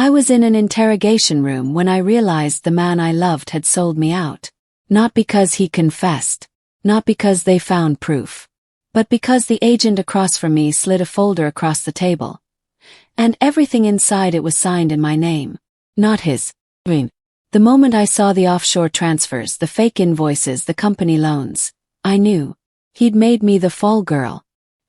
I was in an interrogation room when I realized the man I loved had sold me out. Not because he confessed, not because they found proof, but because the agent across from me slid a folder across the table. And everything inside it was signed in my name, not his. The moment I saw the offshore transfers, the fake invoices, the company loans, I knew. He'd made me the fall girl.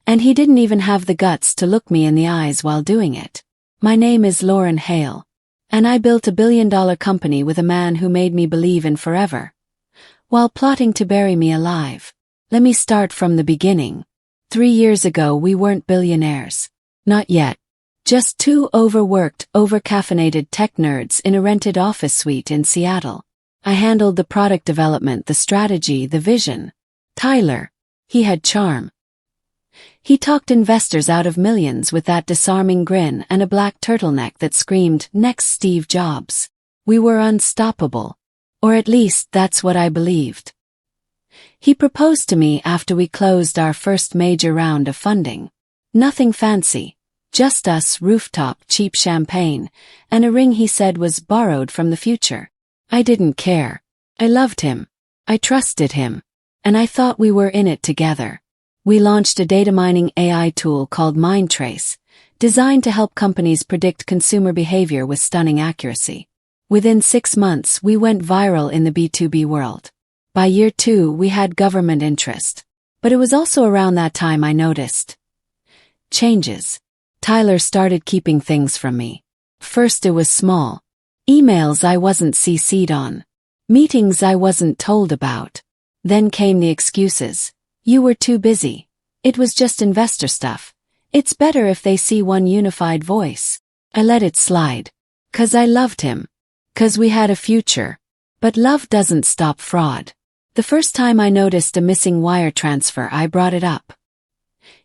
And he didn't even have the guts to look me in the eyes while doing it. My name is Lauren Hale. And I built a billion-dollar company with a man who made me believe in forever, while plotting to bury me alive. Let me start from the beginning. 3 years ago we weren't billionaires. Not yet. Just two overworked, over-caffeinated tech nerds in a rented office suite in Seattle. I handled the product development, the strategy, the vision. Tyler, he had charm. He talked investors out of millions with that disarming grin and a black turtleneck that screamed, "Next Steve Jobs." We were unstoppable. Or at least that's what I believed. He proposed to me after we closed our first major round of funding. Nothing fancy. Just us, rooftop, cheap champagne, and a ring he said was borrowed from the future. I didn't care. I loved him. I trusted him. And I thought we were in it together. We launched a data mining AI tool called MindTrace, designed to help companies predict consumer behavior with stunning accuracy. Within 6 months, we went viral in the B2B world. By year 2, we had government interest. But it was also around that time I noticed changes. Tyler started keeping things from me. First it was small. Emails I wasn't CC'd on. Meetings I wasn't told about. Then came the excuses. You were too busy. It was just investor stuff. It's better if they see one unified voice. I let it slide. 'Cause I loved him. 'Cause we had a future. But love doesn't stop fraud. The first time I noticed a missing wire transfer, I brought it up.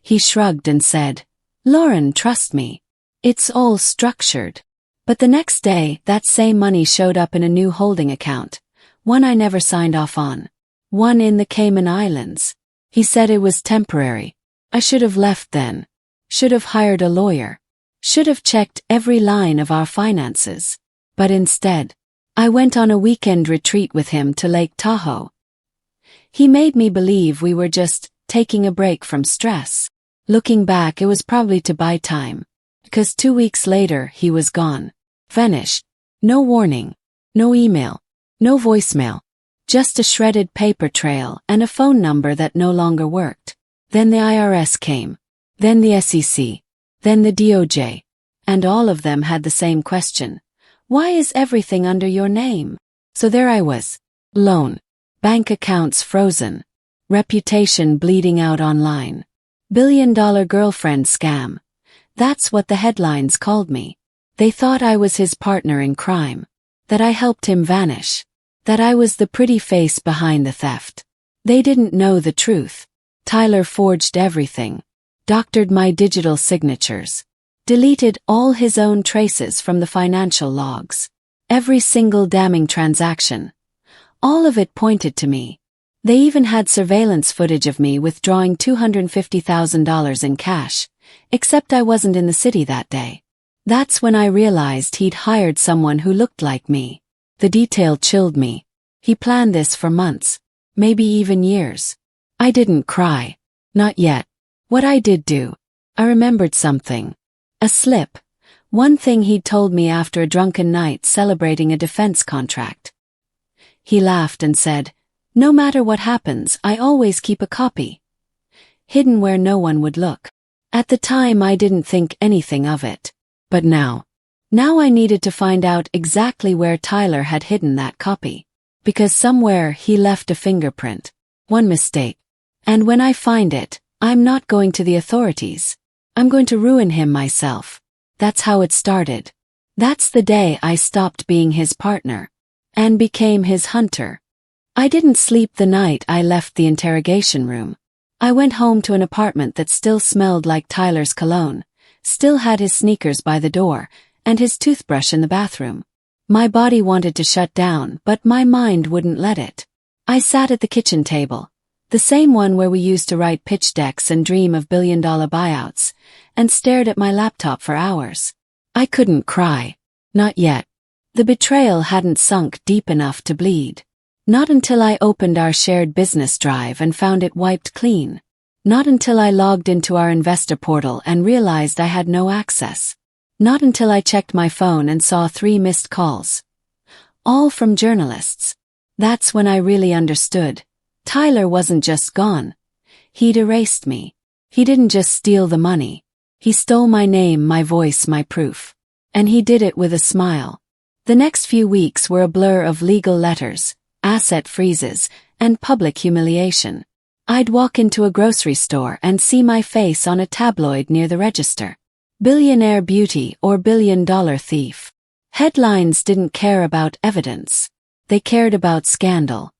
He shrugged and said, "Lauren, trust me. It's all structured." But the next day, that same money showed up in a new holding account, one I never signed off on. One in the Cayman Islands. He said it was temporary. I should have left then. Should have hired a lawyer. Should have checked every line of our finances. But instead, I went on a weekend retreat with him to Lake Tahoe. He made me believe we were just taking a break from stress. Looking back, it was probably to buy time. Because 2 weeks later, he was gone. Vanished. No warning. No email. No voicemail. Just a shredded paper trail and a phone number that no longer worked. Then the IRS came. Then the SEC. Then the DOJ. And all of them had the same question. Why is everything under your name? So there I was. Loan. Bank accounts frozen. Reputation bleeding out online. Billion-dollar girlfriend scam. That's what the headlines called me. They thought I was his partner in crime. That I helped him vanish. That I was the pretty face behind the theft. They didn't know the truth. Tyler forged everything. Doctored my digital signatures. Deleted all his own traces from the financial logs. Every single damning transaction. All of it pointed to me. They even had surveillance footage of me withdrawing $250,000 in cash, except I wasn't in the city that day. That's when I realized he'd hired someone who looked like me. The detail chilled me. He planned this for months, maybe even years. I didn't cry. Not yet. What I did do. I remembered something. A slip. One thing he'd told me after a drunken night celebrating a defense contract. He laughed and said, "No matter what happens, I always keep a copy." Hidden where no one would look. At the time I didn't think anything of it. But now I needed to find out exactly where Tyler had hidden that copy. Because somewhere he left a fingerprint. One mistake. And when I find it, I'm not going to the authorities. I'm going to ruin him myself. That's how it started. That's the day I stopped being his partner. And became his hunter. I didn't sleep the night I left the interrogation room. I went home to an apartment that still smelled like Tyler's cologne, still had his sneakers by the door, and his toothbrush in the bathroom. My body wanted to shut down, but my mind wouldn't let it. I sat at the kitchen table, the same one where we used to write pitch decks and dream of billion-dollar buyouts, and stared at my laptop for hours. I couldn't cry. Not yet. The betrayal hadn't sunk deep enough to bleed. Not until I opened our shared business drive and found it wiped clean. Not until I logged into our investor portal and realized I had no access. Not until I checked my phone and saw 3 missed calls. All from journalists. That's when I really understood. Tyler wasn't just gone. He'd erased me. He didn't just steal the money. He stole my name, my voice, my proof. And he did it with a smile. The next few weeks were a blur of legal letters, asset freezes, and public humiliation. I'd walk into a grocery store and see my face on a tabloid near the register. Billionaire beauty or billion-dollar thief. Headlines didn't care about evidence. They cared about scandal.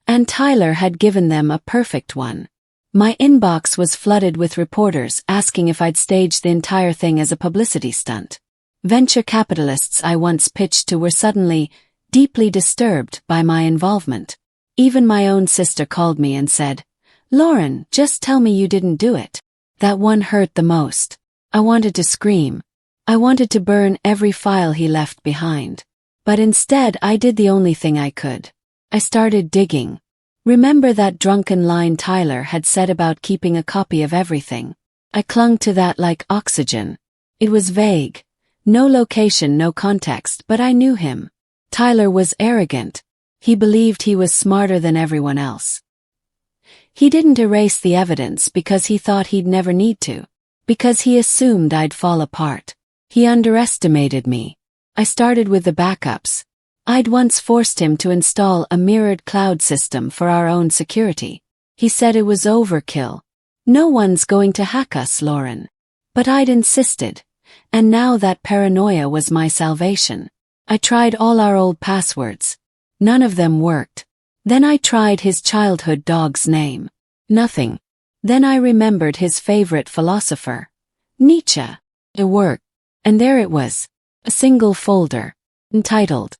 And Tyler had given them a perfect one. My inbox was flooded with reporters asking if I'd staged the entire thing as a publicity stunt. Venture capitalists I once pitched to were suddenly deeply disturbed by my involvement. Even my own sister called me and said, "Lauren, just tell me you didn't do it." That one hurt the most. I wanted to scream. I wanted to burn every file he left behind. But instead I did the only thing I could. I started digging. Remember that drunken line Tyler had said about keeping a copy of everything? I clung to that like oxygen. It was vague. No location, no context, but I knew him. Tyler was arrogant. He believed he was smarter than everyone else. He didn't erase the evidence because he thought he'd never need to. Because he assumed I'd fall apart. He underestimated me. I started with the backups. I'd once forced him to install a mirrored cloud system for our own security. He said it was overkill. "No one's going to hack us, Lauren." But I'd insisted. And now that paranoia was my salvation. I tried all our old passwords. None of them worked. Then I tried his childhood dog's name. Nothing. Then I remembered his favorite philosopher, Nietzsche. It worked. And there it was. A single folder. Entitled.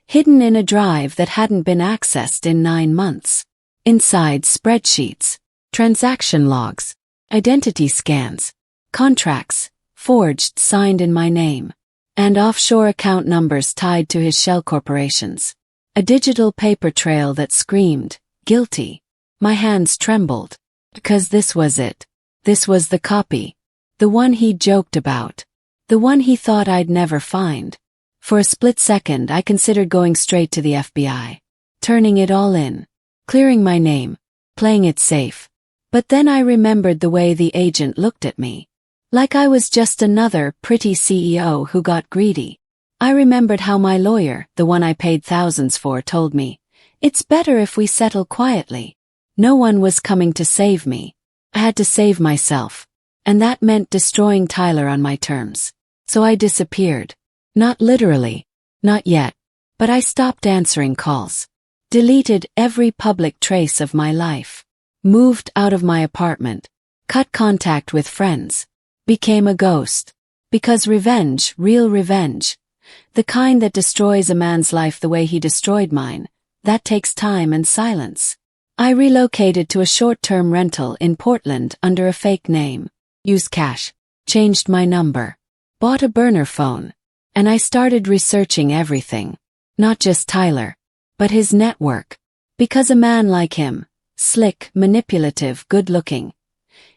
Hidden in a drive that hadn't been accessed in 9 months. Inside spreadsheets, transaction logs, identity scans, contracts, forged, signed in my name, and offshore account numbers tied to his shell corporations. A digital paper trail that screamed, guilty. My hands trembled. Because this was it. This was the copy. The one he joked about. The one he thought I'd never find. For a split second I considered going straight to the FBI. Turning it all in. Clearing my name. Playing it safe. But then I remembered the way the agent looked at me. Like I was just another pretty CEO who got greedy. I remembered how my lawyer, the one I paid thousands for, told me, "It's better if we settle quietly." No one was coming to save me. I had to save myself. And that meant destroying Tyler on my terms. So I disappeared. Not literally. Not yet. But I stopped answering calls. Deleted every public trace of my life. Moved out of my apartment. Cut contact with friends. Became a ghost. Because revenge, real revenge, the kind that destroys a man's life the way he destroyed mine, that takes time and silence. I relocated to a short-term rental in Portland under a fake name. Used cash. Changed my number. Bought a burner phone. And I started researching everything. Not just Tyler. But his network. Because a man like him, slick, manipulative, good-looking,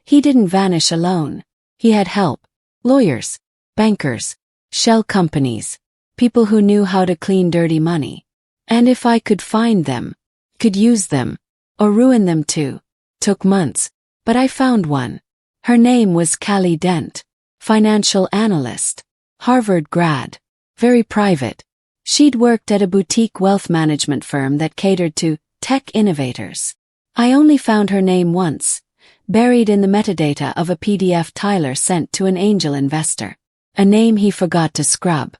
he didn't vanish alone. He had help. Lawyers. Bankers. Shell companies. People who knew how to clean dirty money. And if I could find them, could use them, or ruin them too. Took months. But I found one. Her name was Callie Dent. Financial analyst. Harvard grad. Very private. She'd worked at a boutique wealth management firm that catered to tech innovators. I only found her name once. Buried in the metadata of a PDF Tyler sent to an angel investor. A name he forgot to scrub.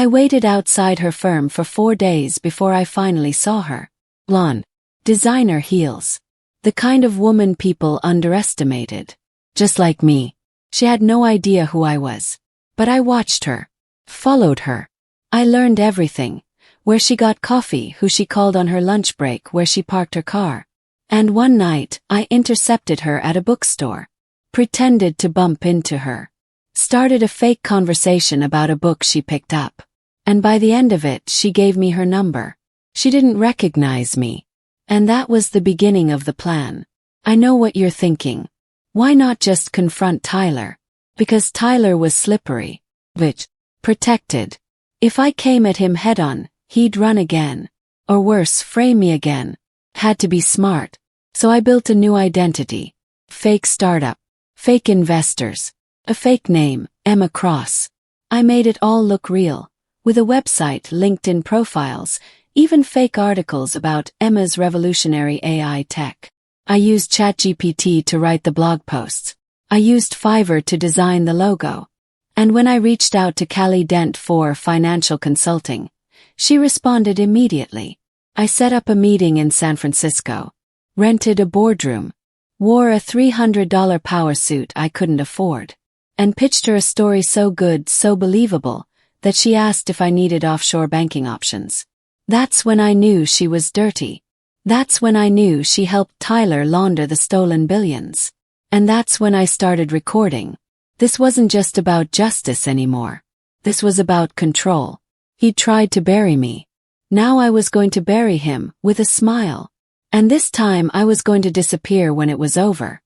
I waited outside her firm for 4 days before I finally saw her. Blonde. Designer heels. The kind of woman people underestimated. Just like me. She had no idea who I was. But I watched her. Followed her. I learned everything. Where she got coffee, who she called on her lunch break, where she parked her car. And one night, I intercepted her at a bookstore. Pretended to bump into her. Started a fake conversation about a book she picked up. And by the end of it, she gave me her number. She didn't recognize me. And that was the beginning of the plan. I know what you're thinking. Why not just confront Tyler? Because Tyler was slippery. But protected. If I came at him head-on, he'd run again. Or worse, frame me again. Had to be smart. So I built a new identity. Fake startup. Fake investors. A fake name, Emma Cross. I made it all look real. With a website, LinkedIn profiles, even fake articles about Emma's revolutionary AI tech. I used ChatGPT to write the blog posts. I used Fiverr to design the logo. And when I reached out to Callie Dent for financial consulting, she responded immediately. I set up a meeting in San Francisco, rented a boardroom, wore a $300 power suit I couldn't afford, and pitched her a story so good, so believable, that she asked if I needed offshore banking options. That's when I knew she was dirty. That's when I knew she helped Tyler launder the stolen billions. And that's when I started recording. This wasn't just about justice anymore. This was about control. He tried to bury me. Now I was going to bury him, with a smile. And this time I was going to disappear when it was over.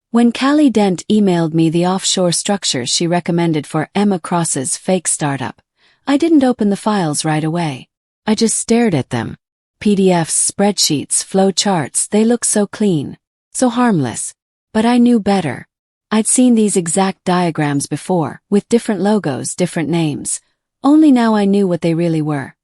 When Callie Dent emailed me the offshore structures she recommended for Emma Cross's fake startup, I didn't open the files right away. I just stared at them. PDFs, spreadsheets, flow charts, they look so clean, so harmless. But I knew better. I'd seen these exact diagrams before, with different logos, different names. Only now I knew what they really were.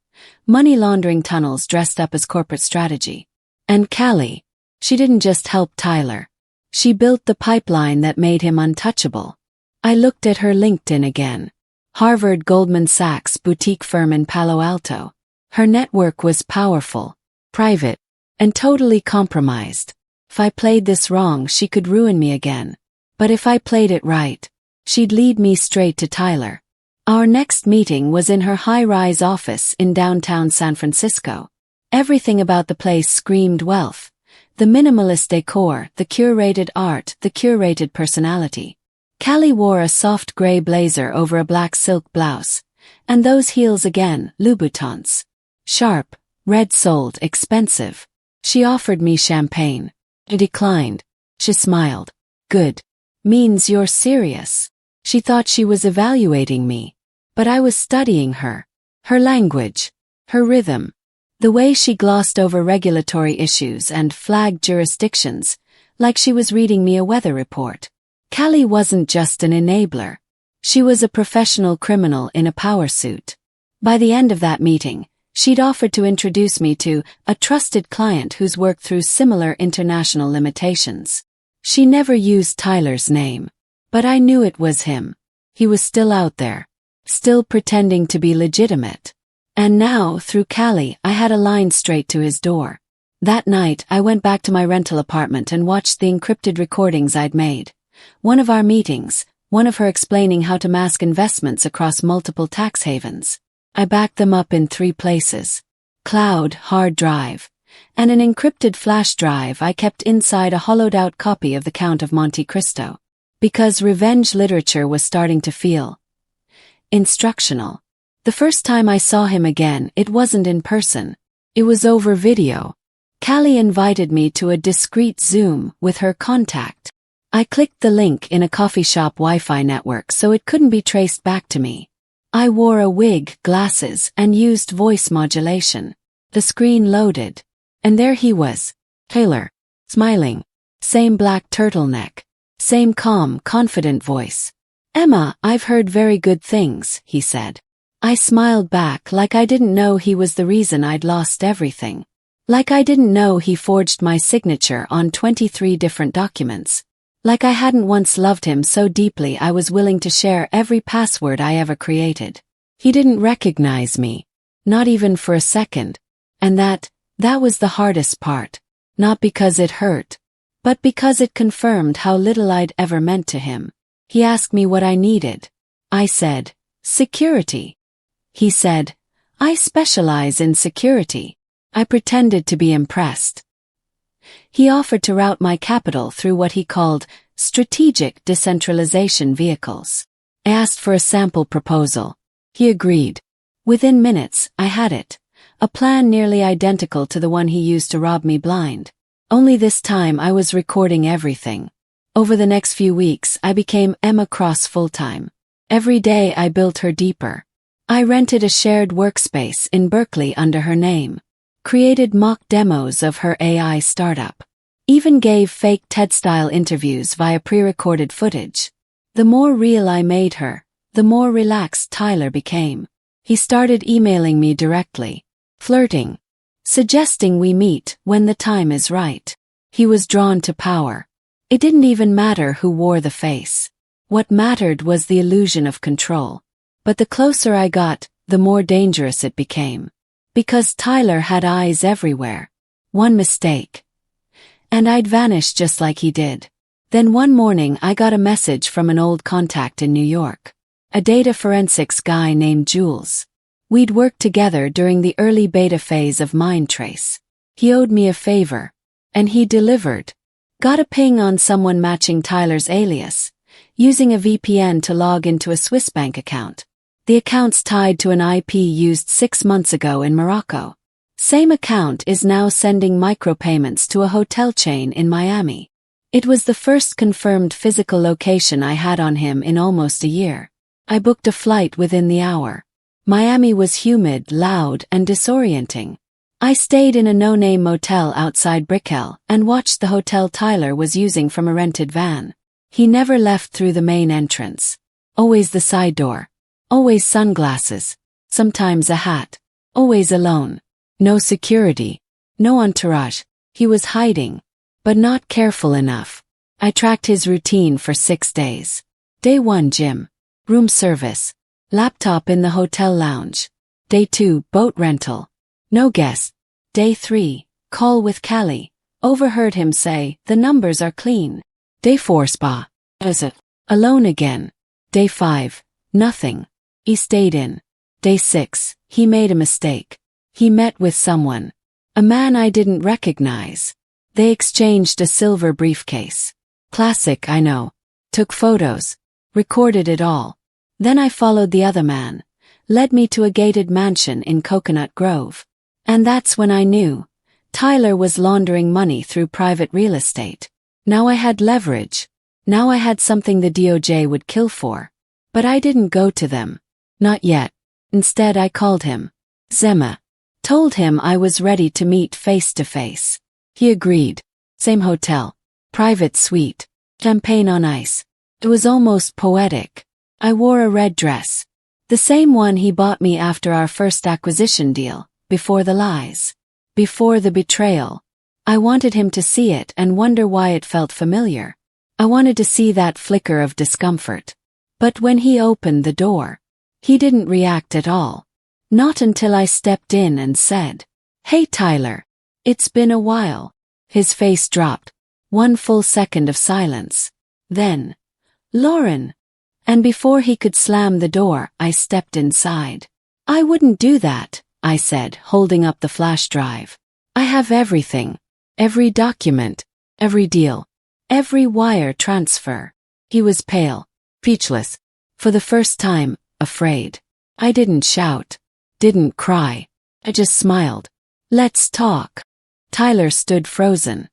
Money laundering tunnels dressed up as corporate strategy. And Callie, she didn't just help Tyler. She built the pipeline that made him untouchable. I looked at her LinkedIn again. Harvard Goldman Sachs boutique firm in Palo Alto. Her network was powerful, private, and totally compromised. If I played this wrong, she could ruin me again. But if I played it right, she'd lead me straight to Tyler. Our next meeting was in her high-rise office in downtown San Francisco. Everything about the place screamed wealth. The minimalist decor, the curated art, the curated personality. Callie wore a soft gray blazer over a black silk blouse. And those heels again, Louboutins. Sharp, red-soled, expensive. She offered me champagne. I declined. She smiled. Good. Means you're serious. She thought she was evaluating me. But I was studying her. Her language. Her rhythm. The way she glossed over regulatory issues and flagged jurisdictions, like she was reading me a weather report. Callie wasn't just an enabler. She was a professional criminal in a power suit. By the end of that meeting, she'd offered to introduce me to a trusted client who's worked through similar international limitations. She never used Tyler's name. But I knew it was him. He was still out there. Still pretending to be legitimate. And now, through Callie, I had a line straight to his door. That night, I went back to my rental apartment and watched the encrypted recordings I'd made. One of our meetings, one of her explaining how to mask investments across multiple tax havens. I backed them up in 3 places. Cloud, hard drive, and an encrypted flash drive I kept inside a hollowed-out copy of The Count of Monte Cristo. Because revenge literature was starting to feel instructional. The first time I saw him again, it wasn't in person. It was over video. Callie invited me to a discreet Zoom with her contact. I clicked the link in a coffee shop Wi-Fi network so it couldn't be traced back to me. I wore a wig, glasses, and used voice modulation. The screen loaded. And there he was. Taylor. Smiling. Same black turtleneck. Same calm, confident voice. Emma, I've heard very good things, he said. I smiled back like I didn't know he was the reason I'd lost everything. Like I didn't know he forged my signature on 23 different documents. Like I hadn't once loved him so deeply I was willing to share every password I ever created. He didn't recognize me. Not even for a second. And that was the hardest part. Not because it hurt. But because it confirmed how little I'd ever meant to him. He asked me what I needed. I said, security. He said, I specialize in security. I pretended to be impressed. He offered to route my capital through what he called strategic decentralization vehicles. I asked for a sample proposal. He agreed. Within minutes, I had it. A plan nearly identical to the one he used to rob me blind. Only this time I was recording everything. Over the next few weeks, I became Emma Cross full-time. Every day I built her deeper. I rented a shared workspace in Berkeley under her name. Created mock demos of her AI startup. Even gave fake TED-style interviews via pre-recorded footage. The more real I made her, the more relaxed Tyler became. He started emailing me directly. Flirting. Suggesting we meet when the time is right. He was drawn to power. It didn't even matter who wore the face. What mattered was the illusion of control. But the closer I got, the more dangerous it became. Because Tyler had eyes everywhere. One mistake, and I'd vanish just like he did. Then one morning I got a message from an old contact in New York. A data forensics guy named Jules. We'd worked together during the early beta phase of Mindtrace. He owed me a favor. And he delivered. Got a ping on someone matching Tyler's alias, using a VPN to log into a Swiss bank account. The account's tied to an IP used 6 months ago in Morocco. Same account is now sending micropayments to a hotel chain in Miami. It was the first confirmed physical location I had on him in almost a year. I booked a flight within the hour. Miami was humid, loud, and disorienting. I stayed in a no-name motel outside Brickell and watched the hotel Tyler was using from a rented van. He never left through the main entrance. Always the side door. Always sunglasses. Sometimes a hat. Always alone. No security. No entourage. He was hiding. But not careful enough. I tracked his routine for 6 days. Day 1, gym. Room service. Laptop in the hotel lounge. Day 2, boat rental. No guest. Day 3, call with Callie. Overheard him say, the numbers are clean. Day 4, spa. Alone again. Day 5, nothing. He stayed in. Day 6, he made a mistake. He met with someone. A man I didn't recognize. They exchanged a silver briefcase. Classic, I know. Took photos. Recorded it all. Then I followed the other man. Led me to a gated mansion in Coconut Grove. And that's when I knew. Tyler was laundering money through private real estate. Now I had leverage. Now I had something the DOJ would kill for. But I didn't go to them. Not yet. Instead I called him. Zema. Told him I was ready to meet face to face. He agreed. Same hotel. Private suite. Champagne on ice. It was almost poetic. I wore a red dress. The same one he bought me after our first acquisition deal, before the lies. Before the betrayal. I wanted him to see it and wonder why it felt familiar. I wanted to see that flicker of discomfort. But when he opened the door, he didn't react at all. Not until I stepped in and said, "Hey Tyler. It's been a while." His face dropped. 1 full second of silence. Then, "Lauren." And before he could slam the door, I stepped inside. "I wouldn't do that," I said, holding up the flash drive. "I have everything. Every document. Every deal. Every wire transfer." He was pale. Speechless. For the first time, afraid. I didn't shout. Didn't cry. I just smiled. "Let's talk." Tyler stood frozen.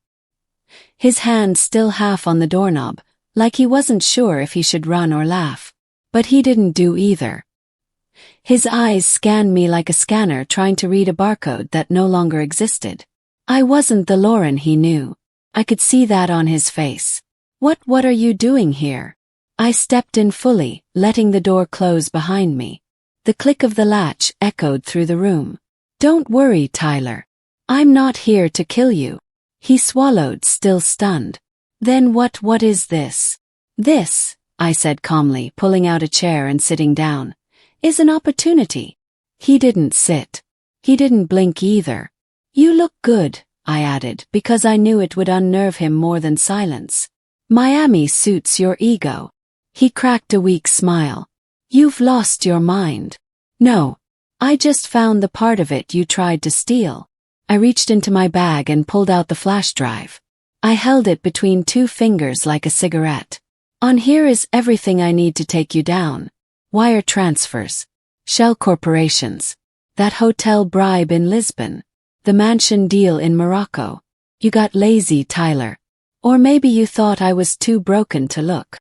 His hand still half on the doorknob, like he wasn't sure if he should run or laugh. But he didn't do either. His eyes scanned me like a scanner trying to read a barcode that no longer existed. I wasn't the Lauren he knew. I could see that on his face. What are you doing here?" I stepped in fully, letting the door close behind me. The click of the latch echoed through the room. "Don't worry, Tyler. I'm not here to kill you." He swallowed, still stunned. "Then what is this?" "This," I said calmly, pulling out a chair and sitting down, "is an opportunity." He didn't sit. He didn't blink either. "You look good," I added, because I knew it would unnerve him more than silence. "Miami suits your ego." He cracked a weak smile. "You've lost your mind." "No. I just found the part of it you tried to steal." I reached into my bag and pulled out the flash drive. I held it between 2 fingers like a cigarette. "On here is everything I need to take you down. Wire transfers. shell corporations, that hotel bribe in Lisbon, the mansion deal in Morocco. You got lazy, Tyler. Or maybe you thought I was too broken to look.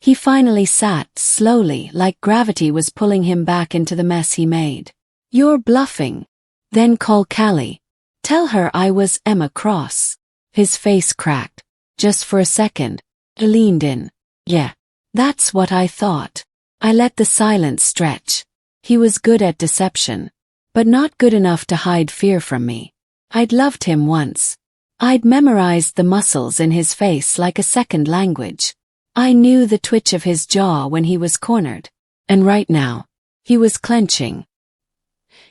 He finally sat, slowly, like gravity was pulling him back into the mess he made. You're bluffing. Then call Callie. Tell her I was Emma Cross. His face cracked. Just for a second. He leaned in. Yeah. That's what I thought. I let the silence stretch. He was good at deception. But not good enough to hide fear from me. I'd loved him once. I'd memorized the muscles in his face like a second language. I knew the twitch of his jaw when he was cornered. And right now, he was clenching.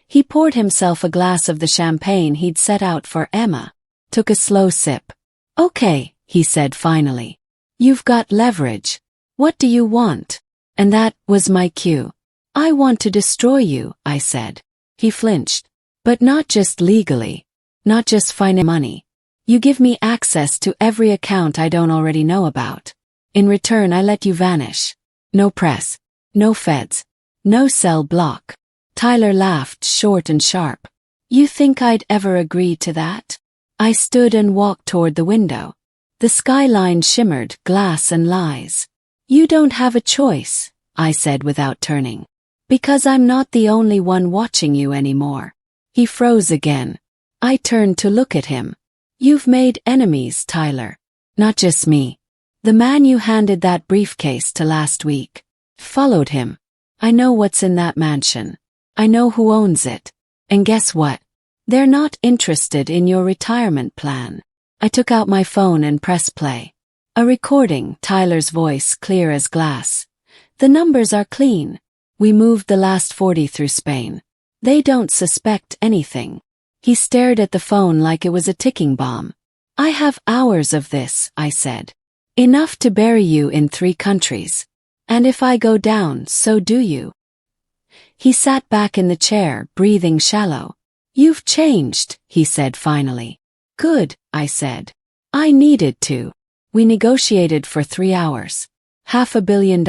He poured himself a glass of the champagne he'd set out for Emma, took a slow sip. Okay, he said finally. You've got leverage. What do you want? And that was my cue. I want to destroy you, I said. He flinched. But not just legally. Not just finding money. You give me access to every account I don't already know about. In return, I let you vanish. No press. No feds. No cell block. Tyler laughed, short and sharp. You think I'd ever agree to that? I stood and walked toward the window. The skyline shimmered, glass and lies. You don't have a choice, I said without turning. Because I'm not the only one watching you anymore. He froze again. I turned to look at him. You've made enemies, Tyler. Not just me. The man you handed that briefcase to last week. Followed him. I know what's in that mansion. I know who owns it. And guess what? They're not interested in your retirement plan. I took out my phone and pressed play. A recording, Tyler's voice clear as glass. The numbers are clean. We moved the last 40 through Spain. They don't suspect anything. He stared at the phone like it was a ticking bomb. I have hours of this, I said. Enough to bury you in 3 countries. And if I go down, so do you. He sat back in the chair, breathing shallow. You've changed, he said finally. Good, I said. I needed to. We negotiated for 3 hours. $500 million.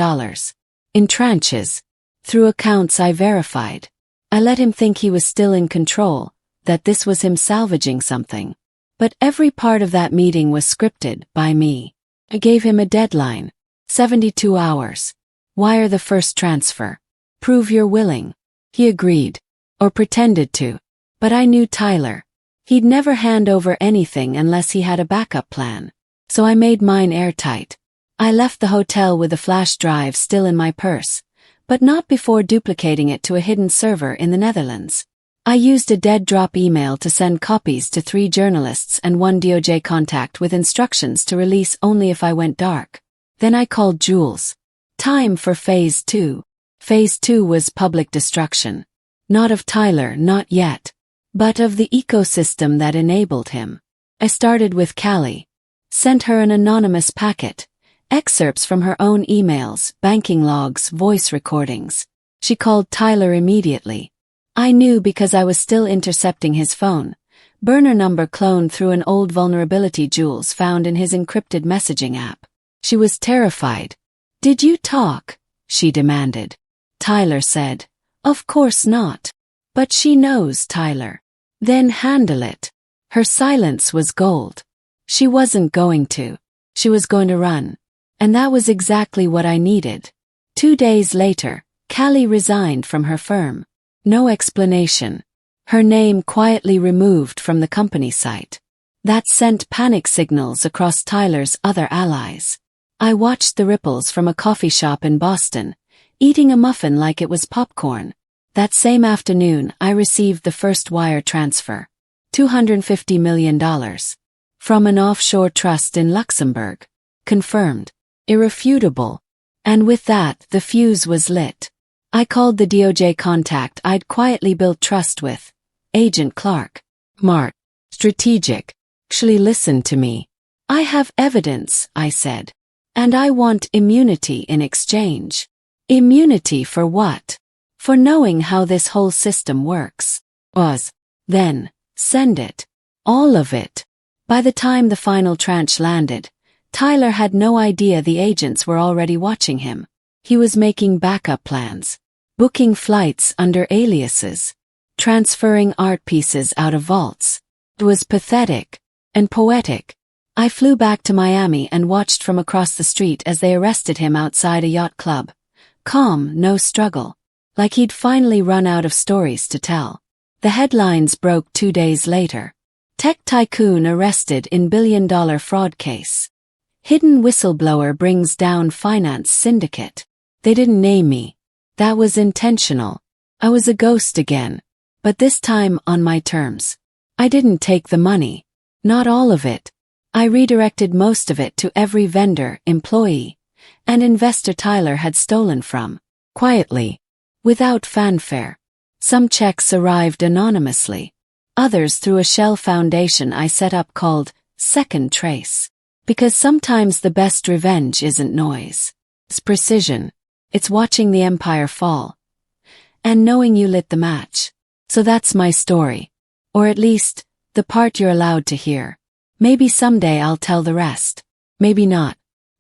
In tranches. Through accounts I verified. I let him think he was still in control, that this was him salvaging something. But every part of that meeting was scripted by me. I gave him a deadline. 72 hours. Wire the first transfer. Prove you're willing. He agreed. Or pretended to. But I knew Tyler. He'd never hand over anything unless he had a backup plan. So I made mine airtight. I left the hotel with the flash drive still in my purse, but not before duplicating it to a hidden server in the Netherlands. I used a dead-drop email to send copies to 3 journalists and 1 DOJ contact with instructions to release only if I went dark. Then I called Jules. Time for Phase 2. Phase 2 was public destruction. Not of Tyler, not yet. But of the ecosystem that enabled him. I started with Callie. Sent her an anonymous packet. Excerpts from her own emails, banking logs, voice recordings. She called Tyler immediately. I knew because I was still intercepting his phone. Burner number cloned through an old vulnerability Jules found in his encrypted messaging app. She was terrified. Did you talk? She demanded. Tyler said. Of course not. But she knows, Tyler. Then handle it. Her silence was gold. She wasn't going to. She was going to run. And that was exactly what I needed. 2 days later, Callie resigned from her firm. No explanation. Her name quietly removed from the company site. That sent panic signals across Tyler's other allies. I watched the ripples from a coffee shop in Boston, eating a muffin like it was popcorn. That same afternoon, I received the first wire transfer. $250 million. From an offshore trust in Luxembourg. Confirmed. Irrefutable. And with that, the fuse was lit. I called the DOJ contact I'd quietly built trust with. Agent Clark. Smart. Strategic. Actually listen to me. I have evidence, I said. And I want immunity in exchange. Immunity for what? For knowing how this whole system works. Then, send it. All of it. By the time the final tranche landed, Tyler had no idea the agents were already watching him. He was making backup plans. booking flights under aliases, transferring art pieces out of vaults. It was pathetic and poetic. I flew back to Miami and watched from across the street as they arrested him outside a yacht club. Calm, no struggle. Like he'd finally run out of stories to tell. The headlines broke 2 days later. Tech tycoon arrested in billion-dollar fraud case. Hidden whistleblower brings down finance syndicate. They didn't name me. That was intentional. I was a ghost again. But this time on my terms. I didn't take the money. Not all of it. I redirected most of it to every vendor, employee, and investor Tyler had stolen from. Quietly. Without fanfare. Some checks arrived anonymously. Others through a shell foundation I set up called Second Trace. Because sometimes the best revenge isn't noise. It's precision. It's watching the empire fall. And knowing you lit the match. So that's my story. Or at least, the part you're allowed to hear. Maybe someday I'll tell the rest. Maybe not.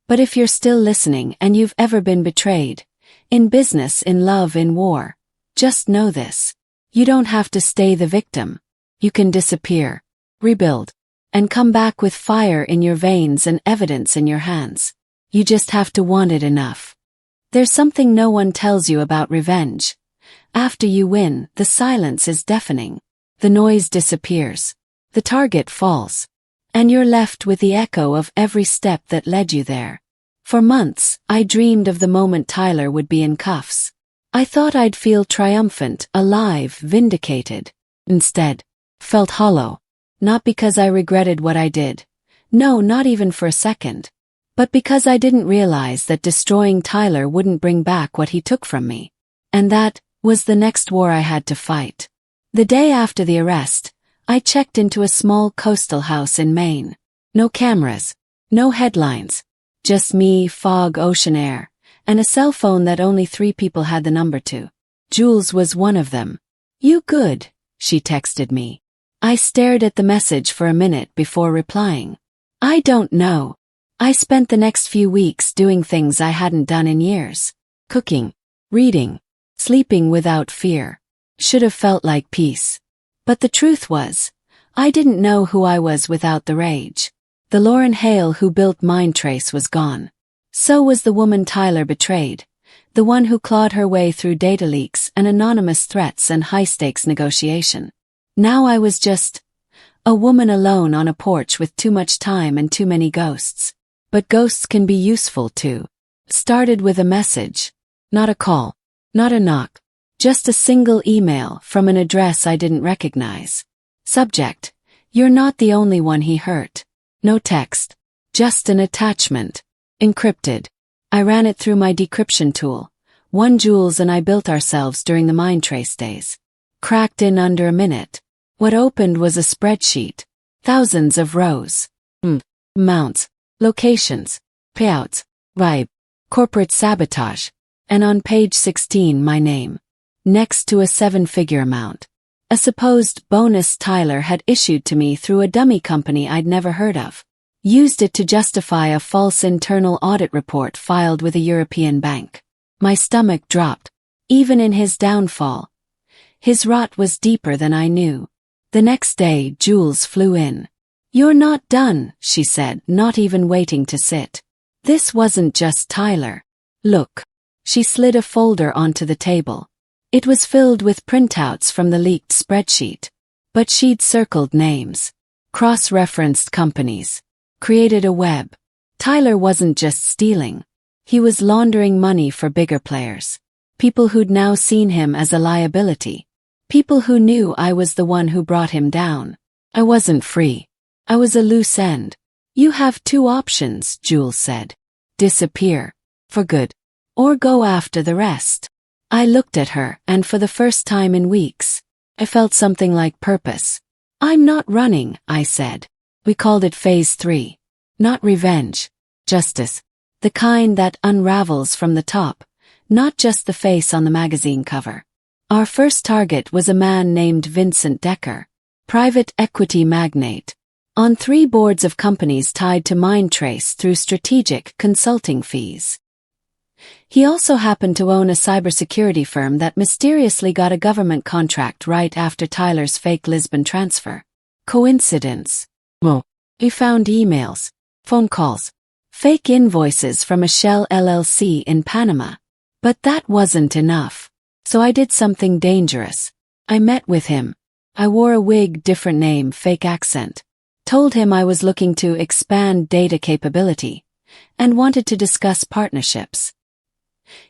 But if you're still listening and you've ever been betrayed, in business, in love, in war, just know this. You don't have to stay the victim. You can disappear, rebuild, and come back with fire in your veins and evidence in your hands. You just have to want it enough. There's something no one tells you about revenge. After you win, the silence is deafening. The noise disappears. The target falls. And you're left with the echo of every step that led you there. For months, I dreamed of the moment Tyler would be in cuffs. I thought I'd feel triumphant, alive, vindicated. Instead, felt hollow. Not because I regretted what I did. No, not even for a second. But because I didn't realize that destroying Tyler wouldn't bring back what he took from me. And that was the next war I had to fight. The day after the arrest, I checked into a small coastal house in Maine. No cameras. No headlines. Just me, fog, ocean air, and a cell phone that only 3 people had the number to. Jules was one of them. "You good?" she texted me. I stared at the message for a minute before replying. "I don't know." I spent the next few weeks doing things I hadn't done in years. Cooking, reading, sleeping without fear. Should have felt like peace. But the truth was, I didn't know who I was without the rage. The Lauren Hale who built Mindtrace was gone. So was the woman Tyler betrayed. The one who clawed her way through data leaks and anonymous threats and high-stakes negotiation. Now I was just a woman alone on a porch with too much time and too many ghosts. But ghosts can be useful too. Started with a message. Not a call. Not a knock. Just a single email from an address I didn't recognize. Subject: "You're not the only one he hurt." No text. Just an attachment. Encrypted. I ran it through my decryption tool. One Jules and I built ourselves during the Mindtrace days. Cracked in under a minute. What opened was a spreadsheet. Thousands of rows. Amounts. Locations. Payouts. Vibe. Corporate sabotage. And on page 16 my name. Next to a 7-figure amount. A supposed bonus Tyler had issued to me through a dummy company I'd never heard of. Used it to justify a false internal audit report filed with a European bank. My stomach dropped. Even in his downfall. His rot was deeper than I knew. The next day, Jules flew in. "You're not done," she said, not even waiting to sit. This wasn't just Tyler. "Look." She slid a folder onto the table. It was filled with printouts from the leaked spreadsheet. But she'd circled names. Cross-referenced companies. Created a web. Tyler wasn't just stealing. He was laundering money for bigger players. People who'd now seen him as a liability. People who knew I was the one who brought him down. I wasn't free. I was a loose end. "You have 2 options," Jules said. "Disappear. For good. Or go after the rest." I looked at her, and for the first time in weeks, I felt something like purpose. "I'm not running," I said. We called it Phase 3. Not revenge. Justice. The kind that unravels from the top, not just the face on the magazine cover. Our first target was a man named Vincent Decker, private equity magnate, on 3 boards of companies tied to Mindtrace through strategic consulting fees. He also happened to own a cybersecurity firm that mysteriously got a government contract right after Tyler's fake Lisbon transfer. Coincidence? Well, we found emails, phone calls, fake invoices from a Shell LLC in Panama. But that wasn't enough. So I did something dangerous. I met with him. I wore a wig, different name, fake accent. Told him I was looking to expand data capability and wanted to discuss partnerships.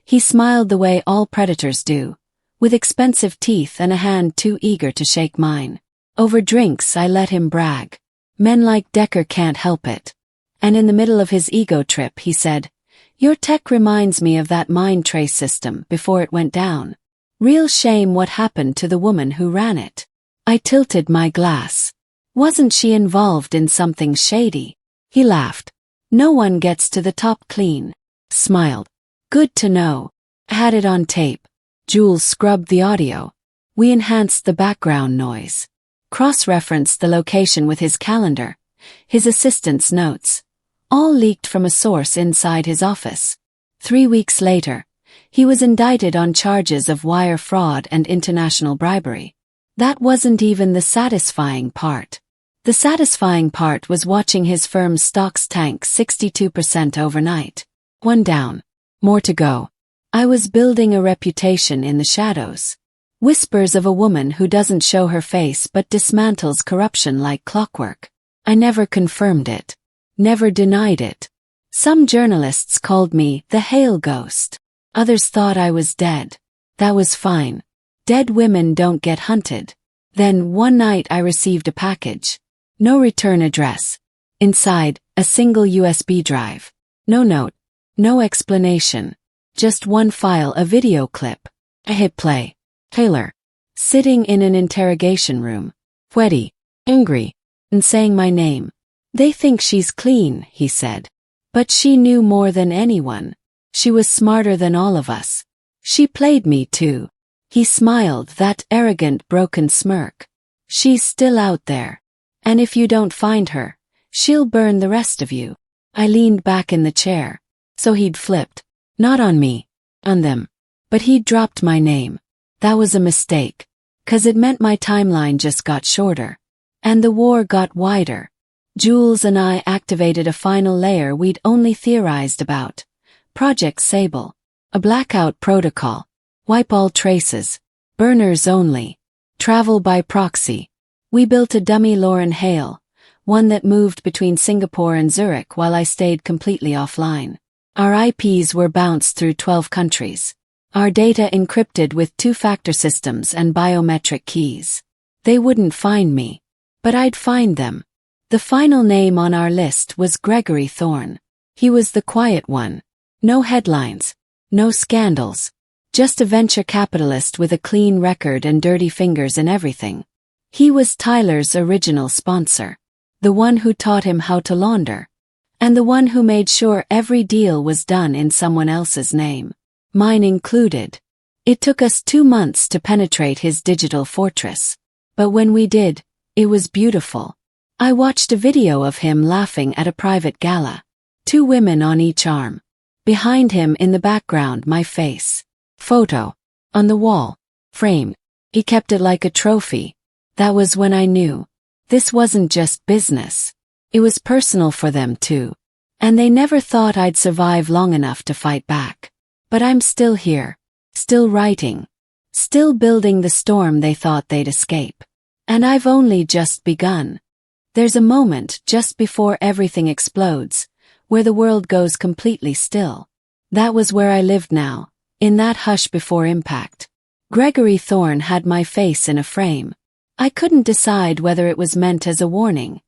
He smiled the way all predators do, with expensive teeth and a hand too eager to shake mine. Over drinks I let him brag. Men like Decker can't help it. And in the middle of his ego trip he said, "Your tech reminds me of that mine trace system before it went down. Real shame what happened to the woman who ran it." I tilted my glass. Wasn't she involved in something shady? He laughed. "No one gets to the top clean." Smiled. "Good to know." I had it on tape. Jules scrubbed the audio. We enhanced the background noise. Cross-referenced the location with his calendar, his assistant's notes. All leaked from a source inside his office. 3 weeks later, he was indicted on charges of wire fraud and international bribery. That wasn't even the satisfying part. The satisfying part was watching his firm's stocks tank 62% overnight. One down. More to go. I was building a reputation in the shadows. Whispers of a woman who doesn't show her face but dismantles corruption like clockwork. I never confirmed it. Never denied it. Some journalists called me the Hale Ghost. Others thought I was dead. That was fine. Dead women don't get hunted. Then one night I received a package. No return address. Inside, a single USB drive. No note. No explanation. Just one file, a video clip. I hit play. Taylor. Sitting in an interrogation room. Sweaty. Angry. And saying my name. "They think she's clean," he said. But she knew more than anyone. She was smarter than all of us. She played me too. He smiled, that arrogant, broken smirk. "She's still out there. And if you don't find her, she'll burn the rest of you." I leaned back in the chair. So he'd flipped. Not on me. On them. But he'd dropped my name. That was a mistake. 'Cause it meant my timeline just got shorter. And the war got wider. Jules and I activated a final layer we'd only theorized about. Project Sable. A blackout protocol. Wipe all traces. Burners only. Travel by proxy. We built a dummy Lauren Hale, one that moved between Singapore and Zurich while I stayed completely offline. Our IPs were bounced through 12 countries. Our data encrypted with two-factor systems and biometric keys. They wouldn't find me. But I'd find them. The final name on our list was Gregory Thorne. He was the quiet one. No headlines. No scandals. Just a venture capitalist with a clean record and dirty fingers in everything. He was Tyler's original sponsor. The one who taught him how to launder. And the one who made sure every deal was done in someone else's name. Mine included. It took us 2 months to penetrate his digital fortress. But when we did, it was beautiful. I watched a video of him laughing at a private gala. 2 women on each arm. Behind him in the background my face. Photo. On the wall. Framed. He kept it like a trophy. That was when I knew. This wasn't just business. It was personal for them too. And they never thought I'd survive long enough to fight back. But I'm still here. Still writing. Still building the storm they thought they'd escape. And I've only just begun. There's a moment just before everything explodes, where the world goes completely still. That was where I lived now, in that hush before impact. Gregory Thorne had my face in a frame. I couldn't decide whether it was meant as a warning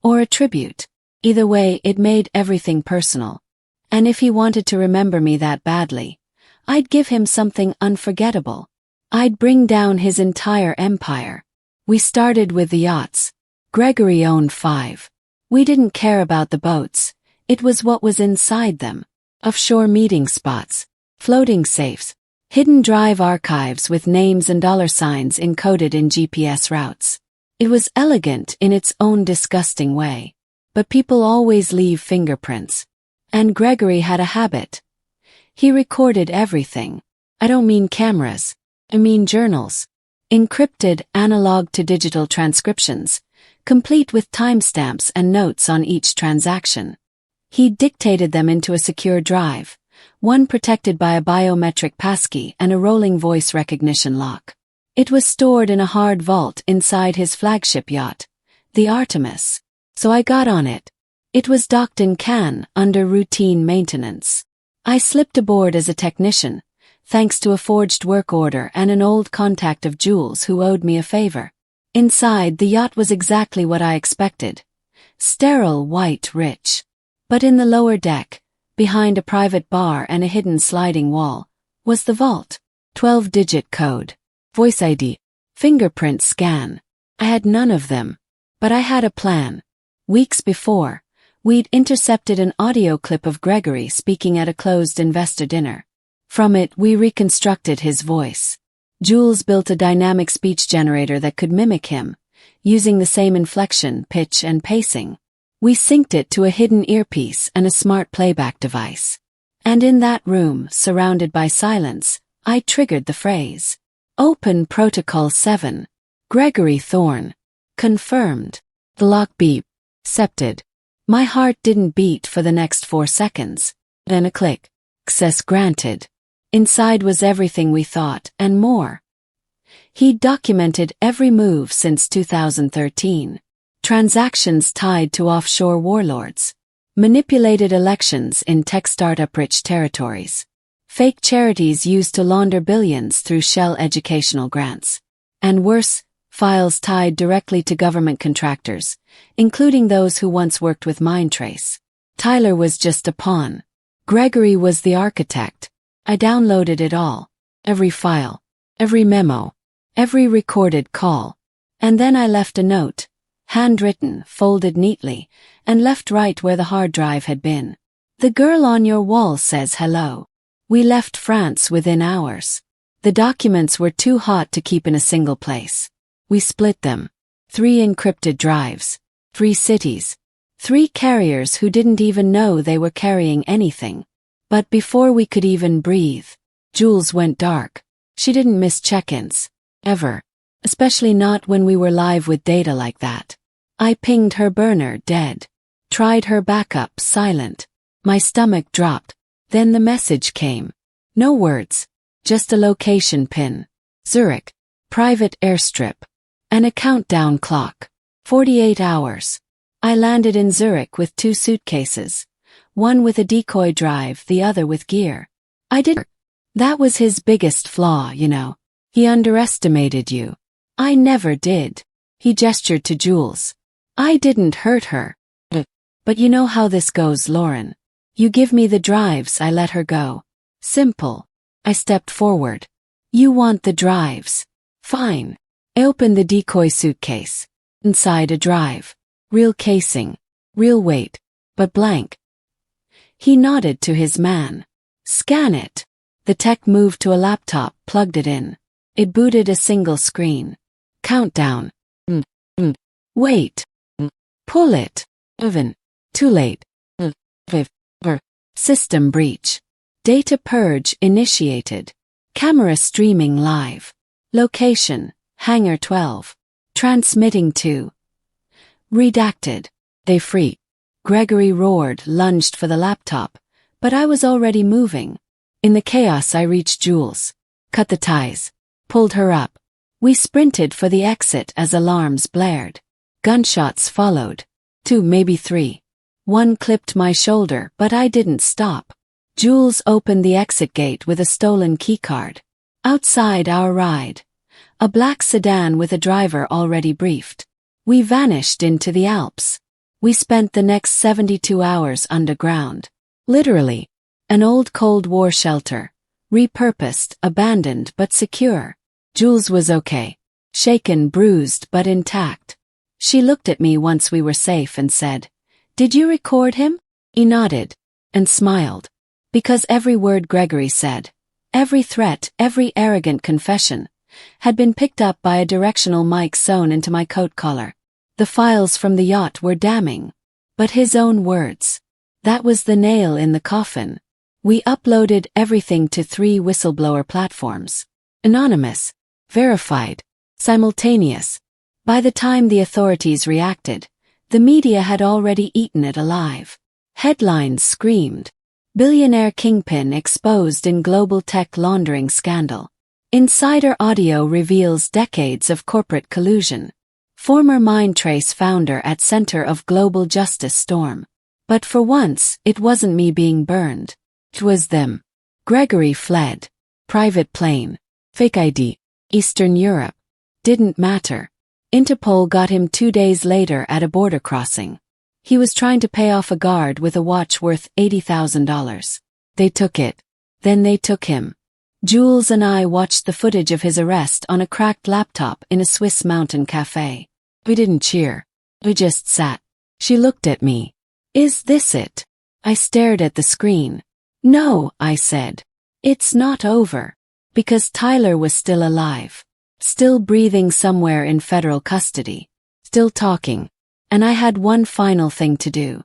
or a tribute. Either way, it made everything personal. And if he wanted to remember me that badly, I'd give him something unforgettable. I'd bring down his entire empire. We started with the yachts. Gregory owned 5. We didn't care about the boats. It was what was inside them. Offshore meeting spots, floating safes, hidden drive archives with names and dollar signs encoded in GPS routes. It was elegant in its own disgusting way. But people always leave fingerprints. And Gregory had a habit. He recorded everything. I don't mean cameras. I mean journals. Encrypted analog to digital transcriptions, complete with timestamps and notes on each transaction. He dictated them into a secure drive, one protected by a biometric passkey and a rolling voice recognition lock. It was stored in a hard vault inside his flagship yacht, the Artemis. So I got on it. It was docked in Cannes under routine maintenance. I slipped aboard as a technician, thanks to a forged work order and an old contact of Jules who owed me a favor. Inside, the yacht was exactly what I expected. Sterile, white, rich. But in the lower deck, behind a private bar and a hidden sliding wall, was the vault. 12-digit code. Voice ID. Fingerprint scan. I had none of them. But I had a plan. Weeks before, we'd intercepted an audio clip of Gregory speaking at a closed investor dinner. From it, we reconstructed his voice. Jules built a dynamic speech generator that could mimic him, using the same inflection, pitch, and pacing. We synced it to a hidden earpiece and a smart playback device. And in that room, surrounded by silence, I triggered the phrase. Open Protocol 7. Gregory Thorne. Confirmed. The lock beep. Accepted. My heart didn't beat for the next 4 seconds. Then a click. Access granted. Inside was everything we thought, and more. He'd documented every move since 2013. Transactions tied to offshore warlords. Manipulated elections in tech startup-rich territories. Fake charities used to launder billions through shell educational grants. And worse, files tied directly to government contractors, including those who once worked with Mindtrace. Tyler was just a pawn. Gregory was the architect. I downloaded it all. Every file. Every memo. Every recorded call. And then I left a note. Handwritten, folded neatly, and left right where the hard drive had been. The girl on your wall says hello. We left France within hours. The documents were too hot to keep in a single place. We split them. 3 encrypted drives. 3 cities. 3 carriers who didn't even know they were carrying anything. But before we could even breathe, Jules went dark. She didn't miss check-ins. Ever. Especially not when we were live with data like that. I pinged her burner dead. Tried her backup silent. My stomach dropped. Then the message came. No words. Just a location pin. Zurich. Private airstrip. And a countdown clock. 48 hours. I landed in Zurich with 2 suitcases. One with a decoy drive, the other with gear. I didn't. That was his biggest flaw, you know. He underestimated you. I never did. He gestured to Jules. I didn't hurt her. But you know how this goes, Lauren. You give me the drives, I let her go. Simple. I stepped forward. You want the drives. Fine. I opened the decoy suitcase. Inside a drive. Real casing. Real weight. But blank. He nodded to his man. Scan it. The tech moved to a laptop, plugged it in. It booted a single screen. Countdown. Wait. Pull it. Even. Too late. System breach. Data purge initiated. Camera streaming live. Location. Hangar 12. Transmitting to. Redacted. They freaked. Gregory roared, lunged for the laptop, but I was already moving. In the chaos I reached Jules. Cut the ties. Pulled her up. We sprinted for the exit as alarms blared. Gunshots followed. 2, maybe 3. One clipped my shoulder, but I didn't stop. Jules opened the exit gate with a stolen keycard. Outside our ride. A black sedan with a driver already briefed. We vanished into the Alps. We spent the next 72 hours underground. Literally. An old Cold War shelter. Repurposed, abandoned but secure. Jules was okay. Shaken, bruised but intact. She looked at me once we were safe and said, "Did you record him?" He nodded. And smiled. Because every word Gregory said, every threat, every arrogant confession, had been picked up by a directional mic sewn into my coat collar. The files from the yacht were damning. But his own words. That was the nail in the coffin. We uploaded everything to 3 whistleblower platforms. Anonymous, verified, simultaneous. By the time the authorities reacted, the media had already eaten it alive. Headlines screamed, "Billionaire Kingpin Exposed in Global Tech Laundering Scandal." Insider audio reveals decades of corporate collusion. Former Mindtrace founder at center of global justice storm. But for once, it wasn't me being burned. It was them. Gregory fled. Private plane. Fake ID. Eastern Europe. Didn't matter. Interpol got him 2 days later at a border crossing. He was trying to pay off a guard with a watch worth $80,000. They took it. Then they took him. Jules and I watched the footage of his arrest on a cracked laptop in a Swiss mountain cafe. We didn't cheer. We just sat. She looked at me. "Is this it?" I stared at the screen. "No," I said. "It's not over." Because Tyler was still alive. Still breathing somewhere in federal custody. Still talking. And I had one final thing to do.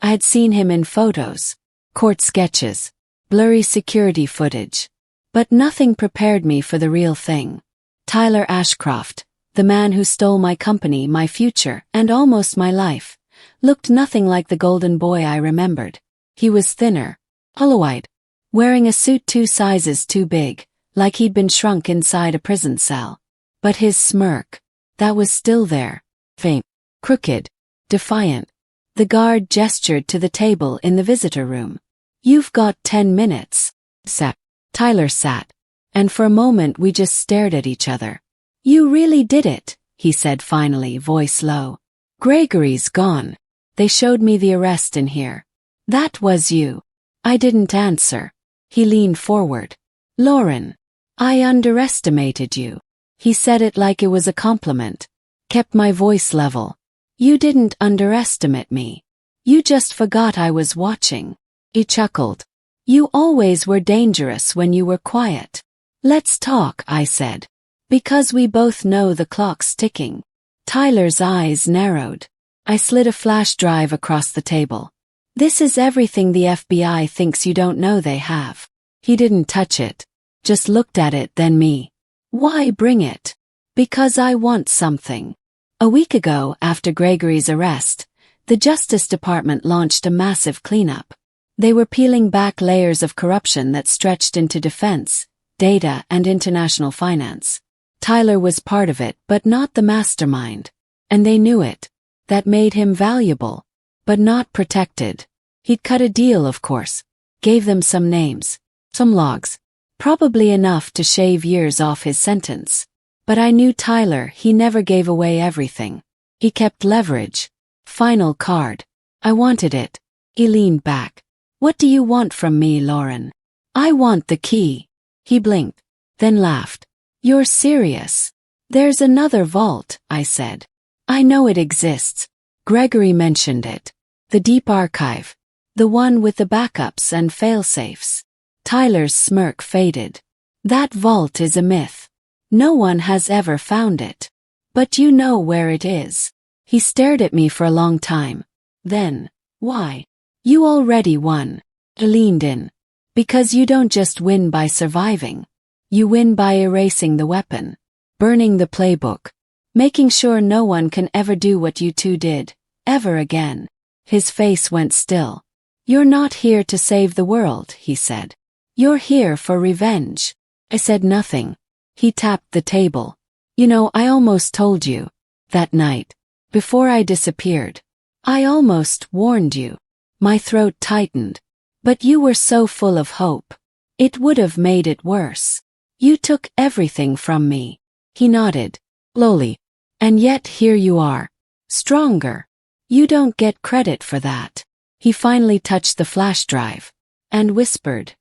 I had seen him in photos, court sketches, blurry security footage. But nothing prepared me for the real thing. Tyler Ashcroft, the man who stole my company, my future, and almost my life, looked nothing like the golden boy I remembered. He was thinner, hollow-eyed, wearing a suit 2 sizes too big, like he'd been shrunk inside a prison cell. But his smirk, that was still there, faint, crooked, defiant. The guard gestured to the table in the visitor room. "You've got 10 minutes. Sat." Tyler sat. And for a moment we just stared at each other. "You really did it," he said finally, voice low. "Gregory's gone. They showed me the arrest in here. That was you." I didn't answer. He leaned forward. "Lauren, I underestimated you." He said it like it was a compliment. Kept my voice level. "You didn't underestimate me. You just forgot I was watching." He chuckled. "You always were dangerous when you were quiet." "Let's talk," I said. "Because we both know the clock's ticking." Tyler's eyes narrowed. I slid a flash drive across the table. "This is everything the FBI thinks you don't know they have." He didn't touch it. Just looked at it, then me. "Why bring it?" "Because I want something." A week ago, after Gregory's arrest, the Justice Department launched a massive cleanup. They were peeling back layers of corruption that stretched into defense, data, and international finance. Tyler was part of it, but not the mastermind. And they knew it. That made him valuable, but not protected. He'd cut a deal, of course. Gave them some names, some logs. Probably enough to shave years off his sentence. But I knew Tyler, he never gave away everything. He kept leverage. Final card. I wanted it. He leaned back. "What do you want from me, Lauren?" "I want the key." He blinked, then laughed. "You're serious?" "There's another vault," I said. "I know it exists. Gregory mentioned it. The deep archive. The one with the backups and failsafes." Tyler's smirk faded. "That vault is a myth. No one has ever found it. But you know where it is." He stared at me for a long time. Then, "Why?" "You already won." I leaned in. "Because you don't just win by surviving. You win by erasing the weapon. Burning the playbook. Making sure no one can ever do what you two did, ever again." His face went still. "You're not here to save the world," he said. "You're here for revenge." I said nothing. He tapped the table. "You know, I almost told you. That night. Before I disappeared. I almost warned you." My throat tightened. "But you were so full of hope. It would have made it worse. You took everything from me." He nodded. Slowly. "And yet here you are. Stronger. You don't get credit for that." He finally touched the flash drive. And whispered.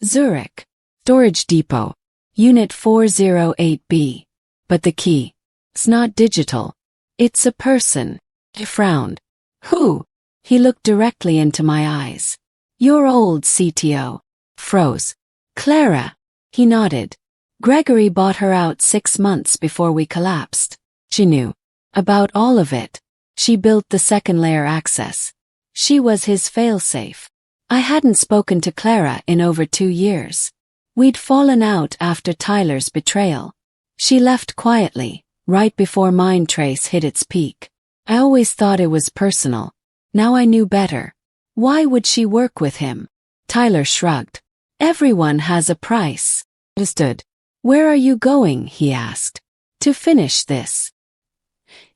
"Zurich. Storage Depot. Unit 408B. But the key. It's not digital. It's a person." I frowned. "Who?" He looked directly into my eyes. "Your old CTO." Froze. "Clara." He nodded. "Gregory bought her out 6 months before we collapsed. She knew about all of it. She built the second layer access. She was his failsafe. I hadn't spoken to Clara in over 2 years. We'd fallen out after Tyler's betrayal. She left quietly, right before Mind Trace hit its peak. I always thought it was personal. Now I knew better. Why would she work with him? Tyler shrugged. Everyone has a price. Understood. Where are you going? He asked. To finish this.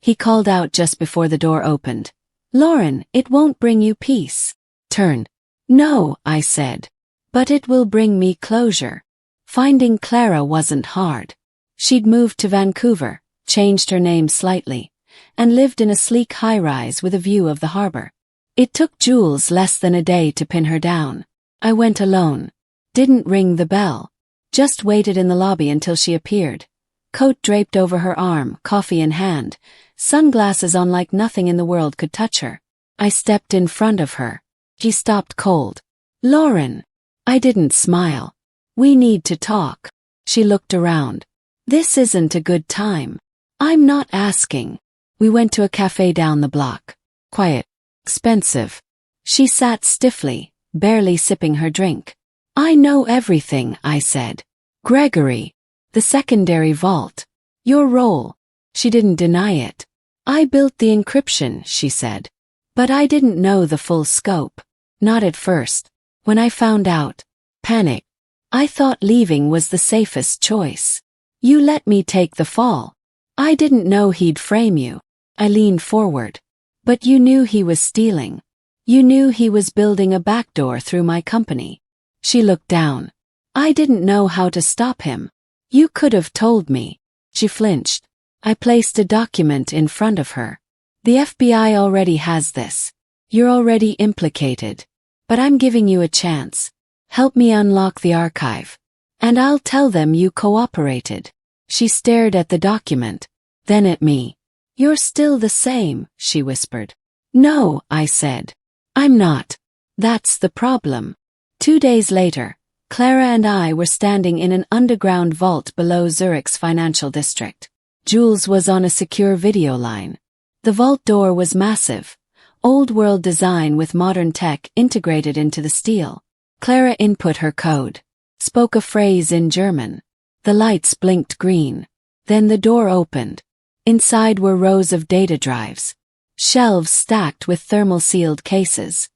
He called out just before the door opened. Lauren, it won't bring you peace. Turn. No, I said. But it will bring me closure. Finding Clara wasn't hard. She'd moved to Vancouver, changed her name slightly, and lived in a sleek high-rise with a view of the harbor. It took Jules less than a day to pin her down. I went alone. Didn't ring the bell. Just waited in the lobby until she appeared. Coat draped over her arm, coffee in hand, sunglasses on like nothing in the world could touch her. I stepped in front of her. She stopped cold. Lauren. I didn't smile. We need to talk. She looked around. This isn't a good time. I'm not asking. We went to a cafe down the block. Quiet. Expensive. She sat stiffly, barely sipping her drink. I know everything, I said. Gregory. The secondary vault. Your role. She didn't deny it. I built the encryption, she said. But I didn't know the full scope. Not at first. When I found out. Panic. I thought leaving was the safest choice. You let me take the fall. I didn't know he'd frame you. I leaned forward. But you knew he was stealing. You knew he was building a backdoor through my company. She looked down. I didn't know how to stop him. You could have told me. She flinched. I placed a document in front of her. The FBI already has this. You're already implicated. But I'm giving you a chance. Help me unlock the archive. And I'll tell them you cooperated. She stared at the document, then at me. You're still the same, she whispered. No, I said. I'm not. That's the problem. 2 days later, Clara and I were standing in an underground vault below Zurich's financial district. Jules was on a secure video line. The vault door was massive, old-world design with modern tech integrated into the steel. Clara input her code, spoke a phrase in German. The lights blinked green. Then the door opened. Inside were rows of data drives. Shelves stacked with thermal-sealed cases.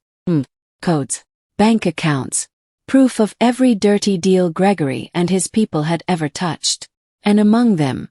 Codes. Bank accounts. Proof of every dirty deal Gregory and his people had ever touched. And among them,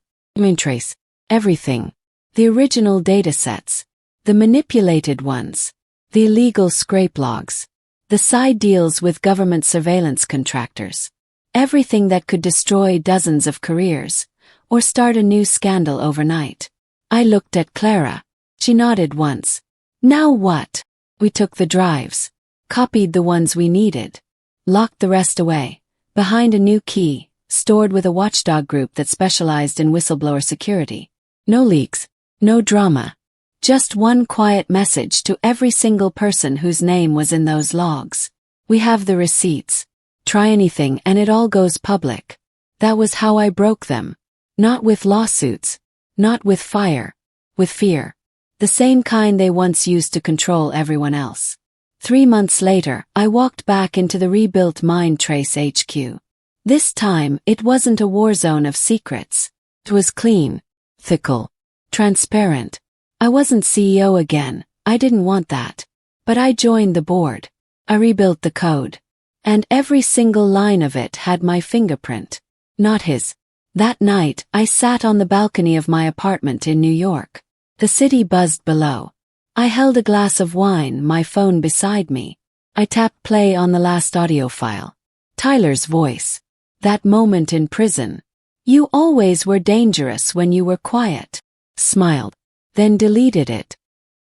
trace. Everything. The original datasets. The manipulated ones. The illegal scrape logs. The side deals with government surveillance contractors. Everything that could destroy dozens of careers, or start a new scandal overnight. I looked at Clara. She nodded once. Now what? We took the drives, copied the ones we needed, locked the rest away, behind a new key, stored with a watchdog group that specialized in whistleblower security. No leaks, no drama. Just one quiet message to every single person whose name was in those logs. We have the receipts. Try anything and it all goes public. That was how I broke them. Not with lawsuits. Not with fire. With fear. The same kind they once used to control everyone else. 3 months later, I walked back into the rebuilt Mind Trace HQ. This time, it wasn't a war zone of secrets. It was clean, fickle, transparent. I wasn't CEO again. I didn't want that. But I joined the board. I rebuilt the code. And every single line of it had my fingerprint. Not his. That night, I sat on the balcony of my apartment in New York. The city buzzed below. I held a glass of wine, my phone beside me. I tapped play on the last audio file. Tyler's voice. That moment in prison. You always were dangerous when you were quiet. Smiled. Then deleted it.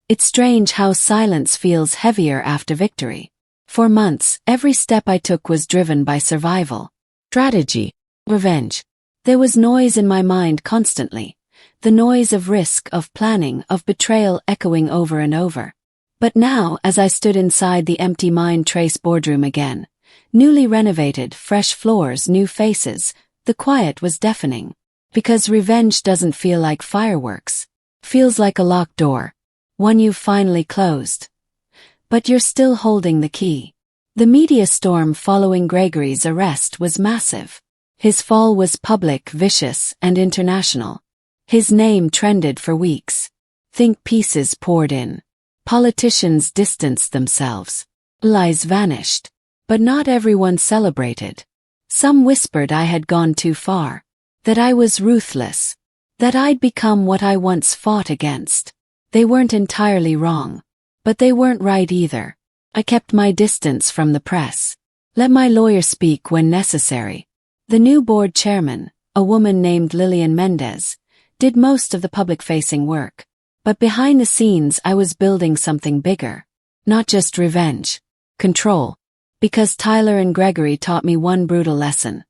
It's strange how silence feels heavier after victory. For months, every step I took was driven by survival. Strategy. Revenge. There was noise in my mind constantly. The noise of risk, of planning, of betrayal echoing over and over. But now, as I stood inside the empty Mind Trace boardroom again, newly renovated, fresh floors, new faces, the quiet was deafening. Because revenge doesn't feel like fireworks. Feels like a locked door. One you've finally closed. But you're still holding the key. The media storm following Gregory's arrest was massive. His fall was public, vicious, and international. His name trended for weeks. Think pieces poured in. Politicians distanced themselves. Lies vanished. But not everyone celebrated. Some whispered I had gone too far. That I was ruthless. That I'd become what I once fought against. They weren't entirely wrong. But they weren't right either. I kept my distance from the press. Let my lawyer speak when necessary. The new board chairman, a woman named Lillian Mendez, did most of the public-facing work. But behind the scenes I was building something bigger. Not just revenge. Control. Because Tyler and Gregory taught me one brutal lesson.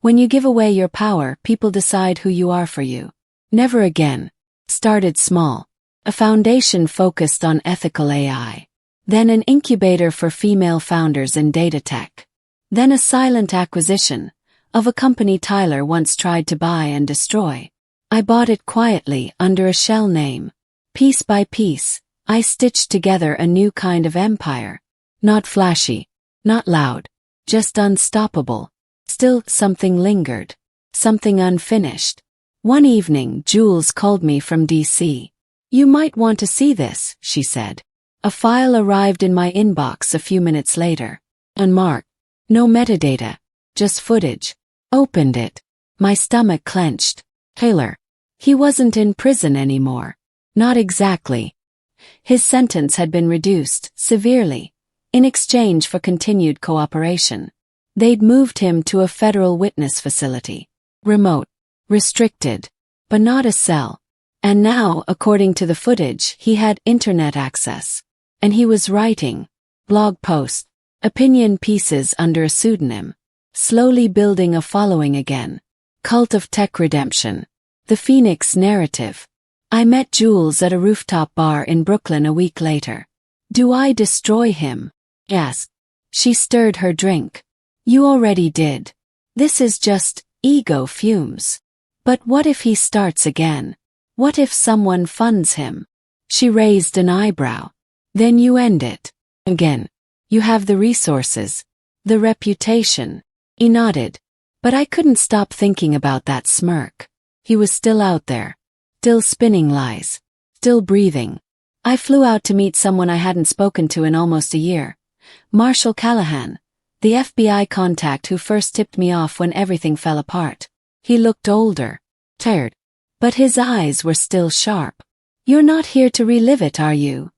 When you give away your power, people decide who you are for you. Never again. Started small. A foundation focused on ethical AI. Then an incubator for female founders in data tech. Then a silent acquisition of a company Tyler once tried to buy and destroy. I bought it quietly under a shell name. Piece by piece, I stitched together a new kind of empire. Not flashy, not loud, just unstoppable. Still, something lingered. Something unfinished. One evening, Jules called me from DC. "You might want to see this," she said. A file arrived in my inbox a few minutes later. Unmarked. No metadata. Just footage. Opened it. My stomach clenched. Taylor. He wasn't in prison anymore. Not exactly. His sentence had been reduced, severely, in exchange for continued cooperation. They'd moved him to a federal witness facility. Remote. Restricted. But not a cell. And now, according to the footage, he had internet access. And he was writing blog posts, opinion pieces under a pseudonym. Slowly building a following again. Cult of tech redemption. The Phoenix narrative. I met Jules at a rooftop bar in Brooklyn a week later. "Do I destroy him?" asked. She stirred her drink. "You already did. This is just ego fumes. But what if he starts again? What if someone funds him?" She raised an eyebrow. "Then you end it. Again. You have the resources. The reputation." He nodded. But I couldn't stop thinking about that smirk. He was still out there. Still spinning lies. Still breathing. I flew out to meet someone I hadn't spoken to in almost a year. Marshall Callahan, the FBI contact who first tipped me off when everything fell apart. He looked older. Tired. But his eyes were still sharp. "You're not here to relive it, are you?"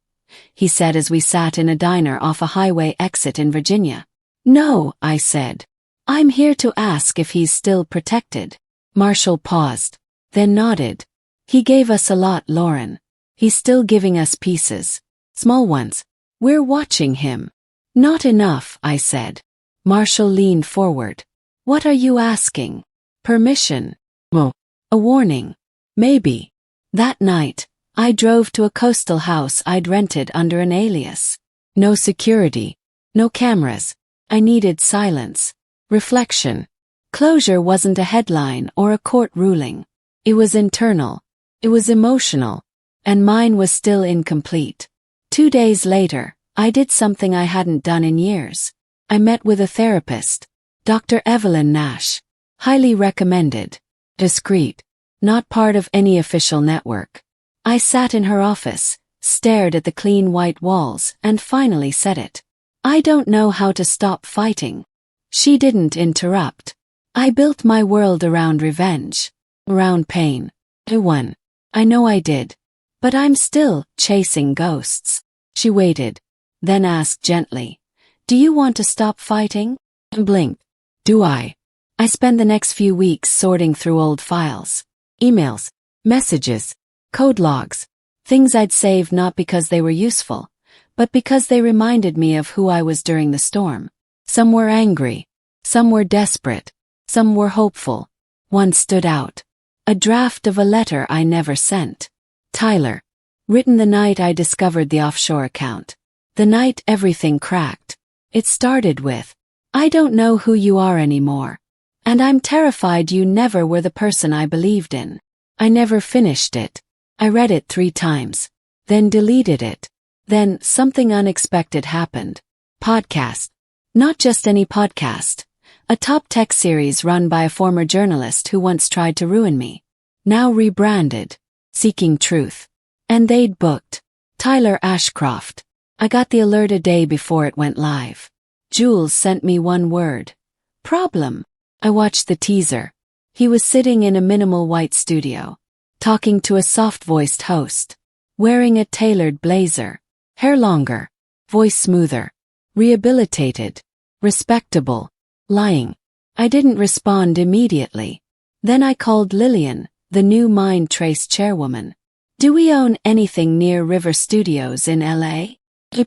he said as we sat in a diner off a highway exit in Virginia. "No," I said. "I'm here to ask if he's still protected." Marshall paused, then nodded. "He gave us a lot, Lauren. He's still giving us pieces. Small ones. We're watching him." "Not enough," I said. Marshall leaned forward. "What are you asking? Permission? Oh, a warning. Maybe." That night, I drove to a coastal house I'd rented under an alias. No security. No cameras. I needed silence. Reflection. Closure wasn't a headline or a court ruling. It was internal. It was emotional. And mine was still incomplete. 2 days later, I did something I hadn't done in years. I met with a therapist. Dr. Evelyn Nash. Highly recommended. Discreet. Not part of any official network. I sat in her office, stared at the clean white walls, and finally said it. "I don't know how to stop fighting." She didn't interrupt. "I built my world around revenge. Around pain. I won. I know I did. But I'm still chasing ghosts." She waited, then asked gently, "Do you want to stop fighting?" I blinked. "Do I?" I spent the next few weeks sorting through old files. Emails. Messages. Code logs. Things I'd saved not because they were useful, but because they reminded me of who I was during the storm. Some were angry. Some were desperate. Some were hopeful. One stood out. A draft of a letter I never sent. Tyler. Written the night I discovered the offshore account. The night everything cracked. It started with, "I don't know who you are anymore. And I'm terrified you never were the person I believed in." I never finished it. I read it 3 times. Then deleted it. Then something unexpected happened. Podcast. Not just any podcast. A top tech series run by a former journalist who once tried to ruin me. Now rebranded. Seeking Truth. And they'd booked Tyler Ashcroft. I got the alert a day before it went live. Jules sent me one word. Problem. I watched the teaser. He was sitting in a minimal white studio, talking to a soft-voiced host, wearing a tailored blazer, hair longer, voice smoother, rehabilitated, respectable, lying. I didn't respond immediately. Then I called Lillian, the new Mind Trace chairwoman. Do we own anything near River Studios in LA?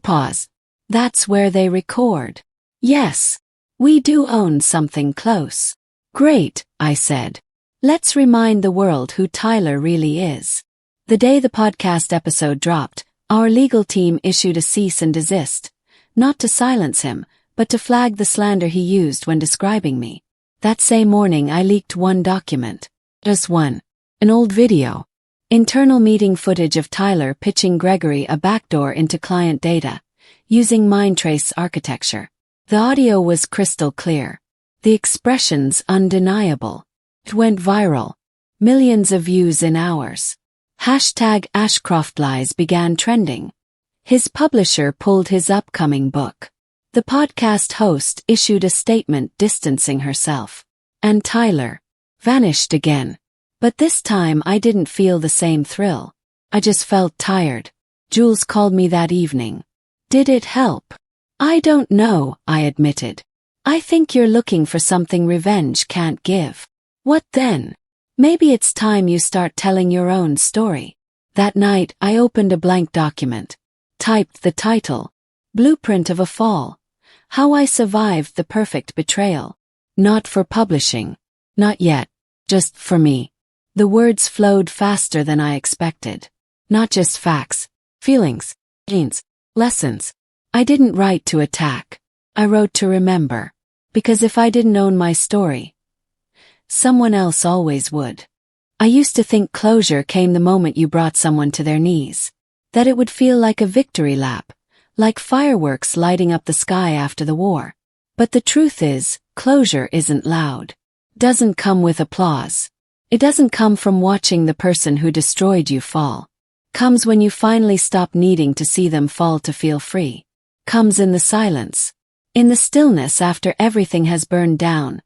Pause. That's where they record. Yes. We do own something close. Great, I said. Let's remind the world who Tyler really is. The day the podcast episode dropped, our legal team issued a cease and desist. Not to silence him, but to flag the slander he used when describing me. That same morning I leaked one document. Just one. An old video. Internal meeting footage of Tyler pitching Gregory a backdoor into client data, using Mindtrace architecture. The audio was crystal clear. The expressions undeniable. It went viral. Millions of views in hours. #AshcroftLies began trending. His publisher pulled his upcoming book. The podcast host issued a statement distancing herself. And Tyler vanished again. But this time I didn't feel the same thrill. I just felt tired. Jules called me that evening. Did it help? I don't know, I admitted. I think you're looking for something revenge can't give. What then? Maybe it's time you start telling your own story. That night, I opened a blank document. Typed the title. Blueprint of a Fall. How I Survived the Perfect Betrayal. Not for publishing. Not yet. Just for me. The words flowed faster than I expected. Not just facts. Feelings. Genes. Lessons. I didn't write to attack. I wrote to remember. Because if I didn't own my story, someone else always would. I used to think closure came the moment you brought someone to their knees. That it would feel like a victory lap, like fireworks lighting up the sky after the war. But the truth is, closure isn't loud. Doesn't come with applause. It doesn't come from watching the person who destroyed you fall. Comes when you finally stop needing to see them fall to feel free. Comes in the silence. In the stillness after everything has burned down,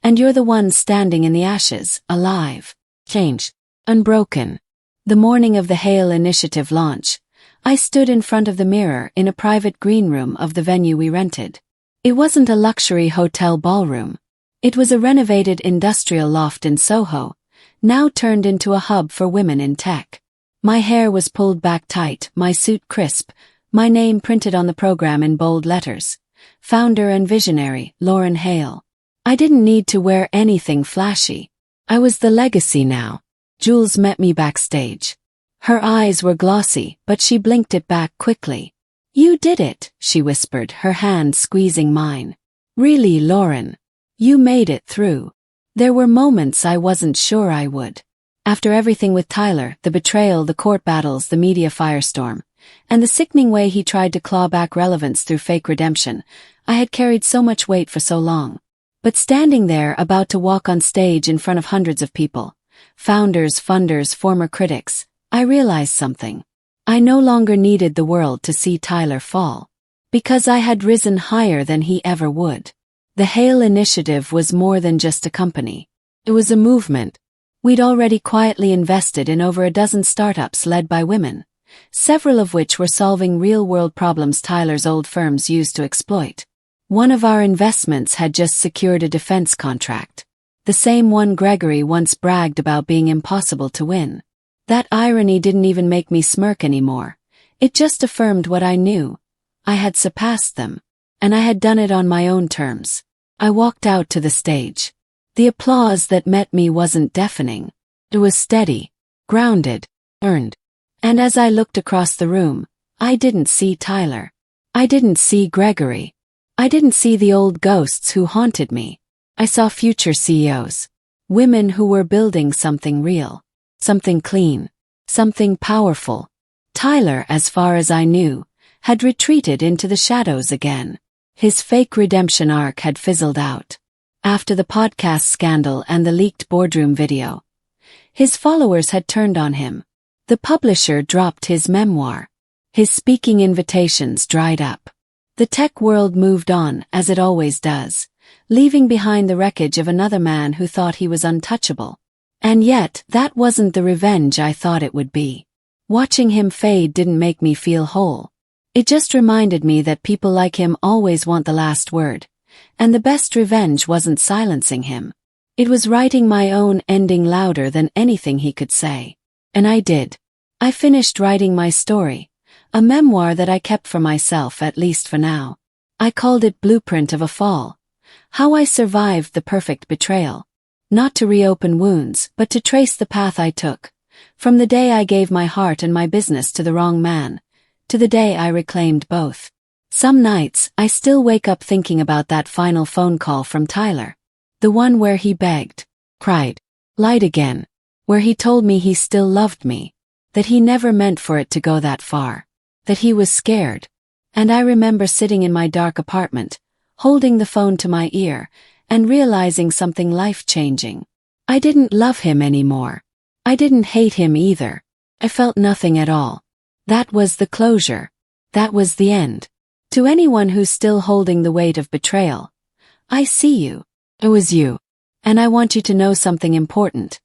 and you're the one standing in the ashes, alive, changed, unbroken. The morning of the Hale Initiative launch, I stood in front of the mirror in a private green room of the venue we rented. It wasn't a luxury hotel ballroom. It was a renovated industrial loft in Soho, now turned into a hub for women in tech. My hair was pulled back tight, my suit crisp, my name printed on the program in bold letters. Founder and visionary, Lauren Hale. I didn't need to wear anything flashy. I was the legacy now. Jules met me backstage. Her eyes were glossy, but she blinked it back quickly. You did it, she whispered, her hand squeezing mine. Really, Lauren. You made it through. There were moments I wasn't sure I would. After everything with Tyler, the betrayal, the court battles, the media firestorm, and the sickening way he tried to claw back relevance through fake redemption, I had carried so much weight for so long. But standing there about to walk on stage in front of hundreds of people, founders, funders, former critics, I realized something. I no longer needed the world to see Tyler fall. Because I had risen higher than he ever would. The Hale Initiative was more than just a company. It was a movement. We'd already quietly invested in over a dozen startups led by women, several of which were solving real-world problems Tyler's old firms used to exploit. One of our investments had just secured a defense contract, the same one Gregory once bragged about being impossible to win. That irony didn't even make me smirk anymore. It just affirmed what I knew. I had surpassed them, and I had done it on my own terms. I walked out to the stage. The applause that met me wasn't deafening. It was steady, grounded, earned. And as I looked across the room, I didn't see Tyler. I didn't see Gregory. I didn't see the old ghosts who haunted me. I saw future CEOs. Women who were building something real. Something clean. Something powerful. Tyler, as far as I knew, had retreated into the shadows again. His fake redemption arc had fizzled out. After the podcast scandal and the leaked boardroom video, his followers had turned on him. The publisher dropped his memoir. His speaking invitations dried up. The tech world moved on, as it always does, leaving behind the wreckage of another man who thought he was untouchable. And yet, that wasn't the revenge I thought it would be. Watching him fade didn't make me feel whole. It just reminded me that people like him always want the last word, and the best revenge wasn't silencing him. It was writing my own ending louder than anything he could say. And I did. I finished writing my story, a memoir that I kept for myself, at least for now. I called it Blueprint of a Fall. How I survived the perfect betrayal. Not to reopen wounds, but to trace the path I took. From the day I gave my heart and my business to the wrong man, to the day I reclaimed both. Some nights, I still wake up thinking about that final phone call from Tyler. The one where he begged, cried, lied again. Where he told me he still loved me. That he never meant for it to go that far. That he was scared. And I remember sitting in my dark apartment, holding the phone to my ear, and realizing something life-changing. I didn't love him anymore. I didn't hate him either. I felt nothing at all. That was the closure. That was the end. To anyone who's still holding the weight of betrayal, I see you. It was you. And I want you to know something important.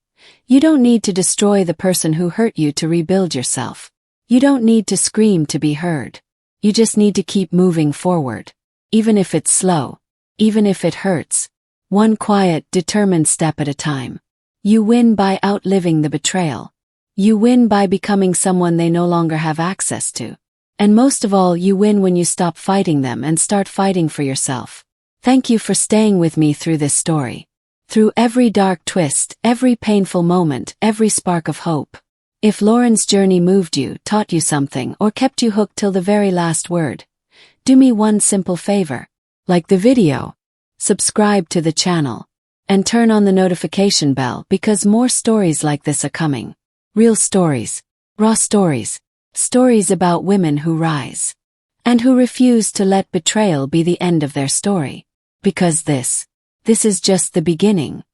You don't need to destroy the person who hurt you to rebuild yourself. You don't need to scream to be heard. You just need to keep moving forward. Even if it's slow. Even if it hurts. One quiet, determined step at a time. You win by outliving the betrayal. You win by becoming someone they no longer have access to. And most of all, you win when you stop fighting them and start fighting for yourself. Thank you for staying with me through this story. Through every dark twist, every painful moment, every spark of hope. If Lauren's journey moved you, taught you something, or kept you hooked till the very last word, do me one simple favor. Like the video, subscribe to the channel, and turn on the notification bell because more stories like this are coming. Real stories, raw stories, stories about women who rise, and who refuse to let betrayal be the end of their story. Because this is just the beginning.